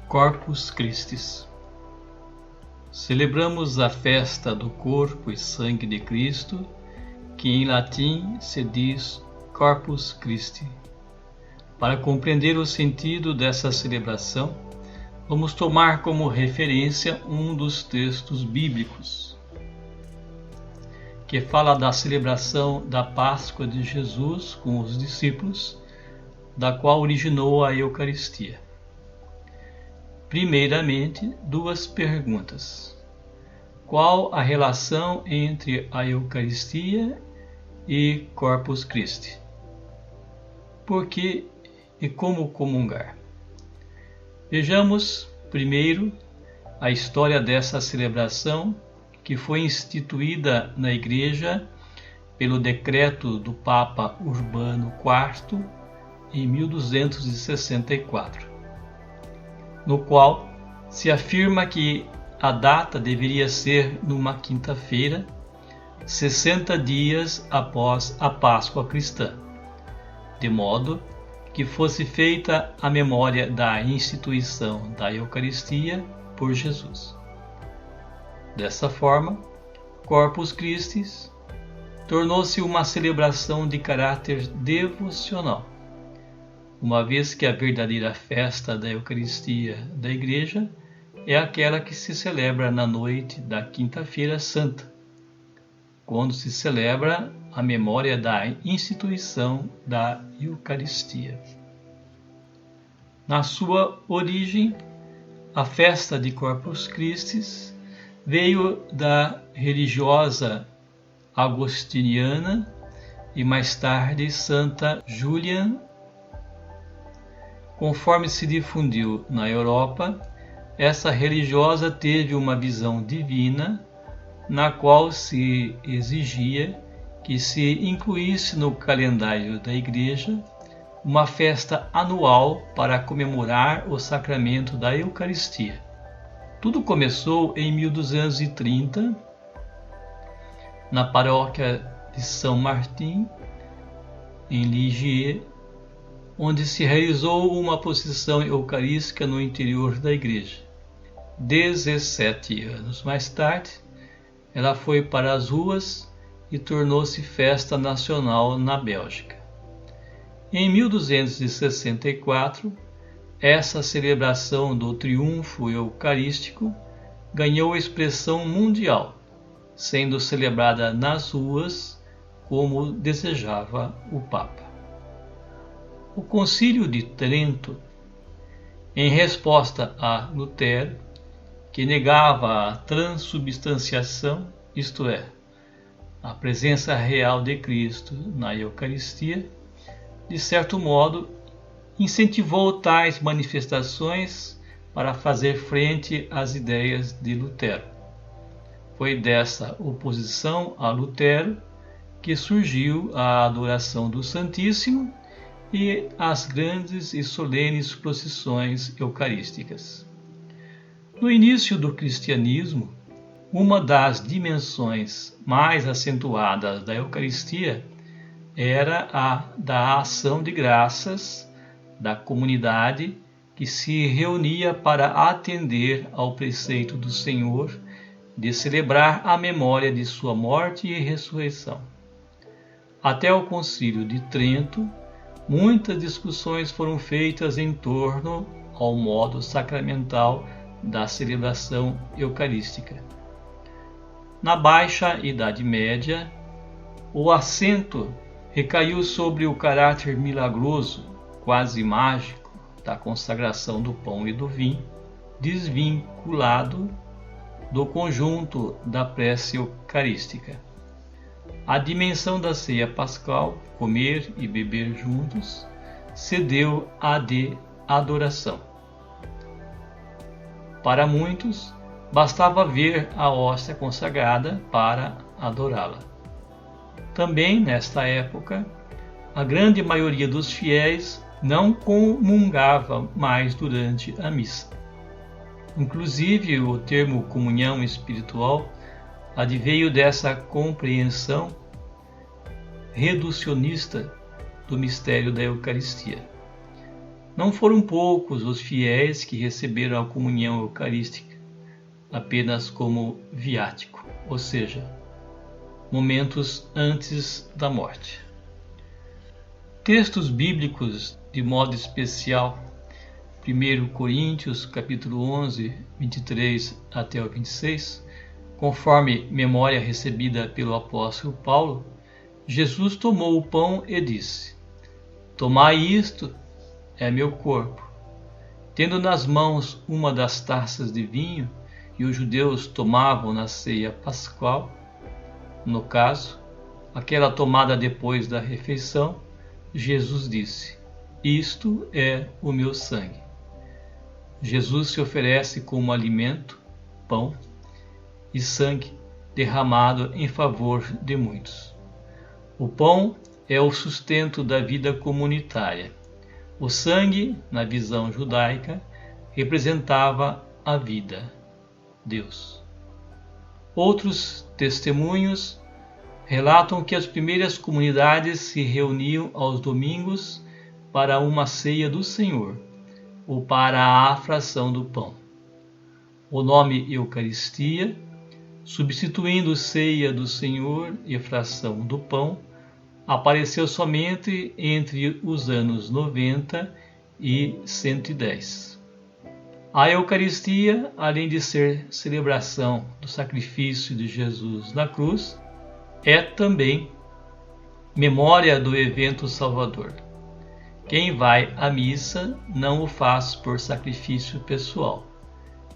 Corpus Christi. Celebramos a festa do corpo e sangue de Cristo, que em latim se diz Corpus Christi. Para compreender o sentido dessa celebração, vamos tomar como referência um dos textos bíblicos, que fala da celebração da Páscoa de Jesus com os discípulos, da qual originou a Eucaristia. Primeiramente, duas perguntas. Qual a relação entre a Eucaristia e Corpus Christi? Por que e como comungar? Vejamos, primeiro, a história dessa celebração, que foi instituída na Igreja pelo decreto do Papa Urbano IV em 1264, no qual se afirma que a data deveria ser numa quinta-feira, 60 dias após a Páscoa cristã, de modo que fosse feita a memória da instituição da Eucaristia por Jesus. Dessa forma, Corpus Christi tornou-se uma celebração de caráter devocional, uma vez que a verdadeira festa da Eucaristia da Igreja é aquela que se celebra na noite da Quinta-feira Santa, quando se celebra a memória da instituição da Eucaristia. Na sua origem, a festa de Corpus Christi veio da religiosa agostiniana e mais tarde Santa Júlia. Conforme se difundiu na Europa, essa religiosa teve uma visão divina, na qual se exigia que se incluísse no calendário da Igreja uma festa anual para comemorar o sacramento da Eucaristia. Tudo começou em 1230, na paróquia de São Martim, em Ligier, onde se realizou uma procissão eucarística no interior da igreja. 17 anos mais tarde, ela foi para as ruas e tornou-se festa nacional na Bélgica. Em 1264, essa celebração do triunfo eucarístico ganhou expressão mundial, sendo celebrada nas ruas como desejava o Papa. O Concílio de Trento, em resposta a Lutero, que negava a transubstanciação, isto é, a presença real de Cristo na Eucaristia, de certo modo, incentivou tais manifestações para fazer frente às ideias de Lutero. Foi dessa oposição a Lutero que surgiu a adoração do Santíssimo e as grandes e solenes procissões eucarísticas. No início do cristianismo, uma das dimensões mais acentuadas da Eucaristia era a da ação de graças da comunidade que se reunia para atender ao preceito do Senhor de celebrar a memória de sua morte e ressurreição. Até o Concílio de Trento, muitas discussões foram feitas em torno ao modo sacramental da celebração eucarística. Na Baixa Idade Média, o acento recaiu sobre o caráter milagroso, quase mágico, da consagração do pão e do vinho, desvinculado do conjunto da prece eucarística. A dimensão da ceia pascal, comer e beber juntos, cedeu à de adoração. Para muitos, bastava ver a hóstia consagrada para adorá-la. Também, nesta época, a grande maioria dos fiéis não comungava mais durante a missa. Inclusive, o termo comunhão espiritual adveio dessa compreensão reducionista do mistério da Eucaristia. Não foram poucos os fiéis que receberam a comunhão eucarística apenas como viático, ou seja, momentos antes da morte. Textos bíblicos, de modo especial, 1 Coríntios, capítulo 11, 23 até o 26, conforme memória recebida pelo apóstolo Paulo, Jesus tomou o pão e disse: Tomai isto, é meu corpo. Tendo nas mãos uma das taças de vinho, e os judeus tomavam na ceia pascual, no caso, aquela tomada depois da refeição, Jesus disse: Isto é o meu sangue. Jesus se oferece como alimento, pão e sangue derramado em favor de muitos. O pão é o sustento da vida comunitária. O sangue, na visão judaica, representava a vida, Deus. Outros testemunhos relatam que as primeiras comunidades se reuniam aos domingos para uma ceia do Senhor, ou para a fração do pão. O nome Eucaristia, substituindo ceia do Senhor e fração do pão, apareceu somente entre os anos 90 e 110. A Eucaristia, além de ser celebração do sacrifício de Jesus na cruz, é também memória do evento salvador. Quem vai à missa não o faz por sacrifício pessoal,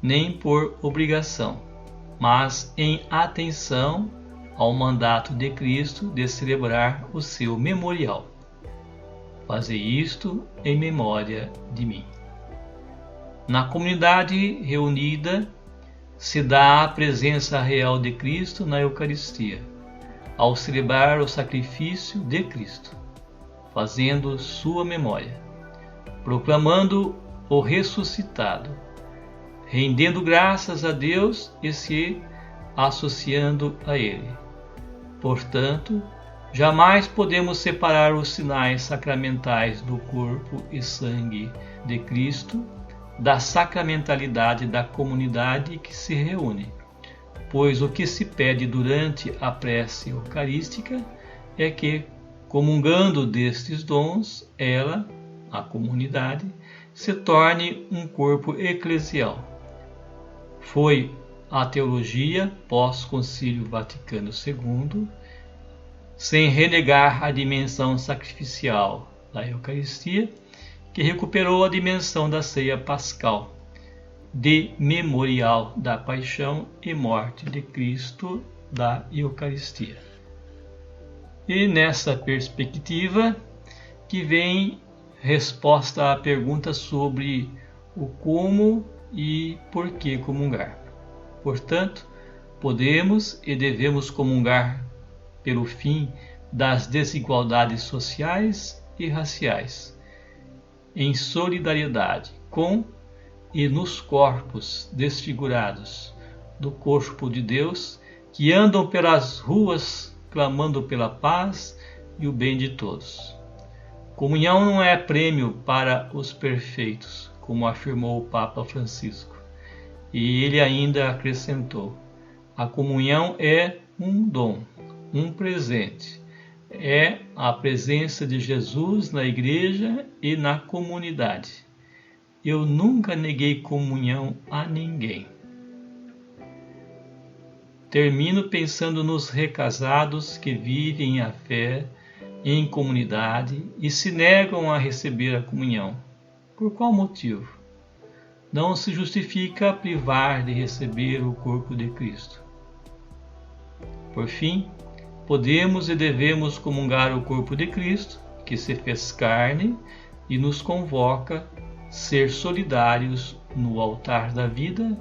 nem por obrigação, mas em atenção ao mandato de Cristo de celebrar o seu memorial. Fazei isto em memória de mim. Na comunidade reunida se dá a presença real de Cristo na Eucaristia, ao celebrar o sacrifício de Cristo, fazendo sua memória, proclamando o ressuscitado, rendendo graças a Deus e se associando a Ele. Portanto, jamais podemos separar os sinais sacramentais do corpo e sangue de Cristo da sacramentalidade da comunidade que se reúne, pois o que se pede durante a prece eucarística é que, comungando destes dons, ela, a comunidade, se torne um corpo eclesial. Foi a teologia pós-Concílio Vaticano II, sem renegar a dimensão sacrificial da Eucaristia, que recuperou a dimensão da ceia pascal, de memorial da paixão e morte de Cristo da Eucaristia. E nessa perspectiva que vem resposta à pergunta sobre o como e por que comungar. Portanto, podemos e devemos comungar pelo fim das desigualdades sociais e raciais, em solidariedade com e nos corpos desfigurados do corpo de Deus, que andam pelas ruas clamando pela paz e o bem de todos. Comunhão não é prêmio para os perfeitos, como afirmou o Papa Francisco. E ele ainda acrescentou: a comunhão é um dom, um presente. É a presença de Jesus na igreja e na comunidade. Eu nunca neguei comunhão a ninguém. Termino pensando nos recasados que vivem a fé em comunidade e se negam a receber a comunhão. Por qual motivo? Não se justifica privar de receber o corpo de Cristo. Por fim, podemos e devemos comungar o corpo de Cristo, que se fez carne e nos convoca a ser solidários no altar da vida,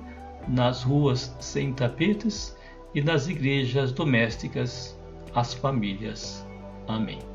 nas ruas sem tapetes e nas igrejas domésticas, as famílias. Amém.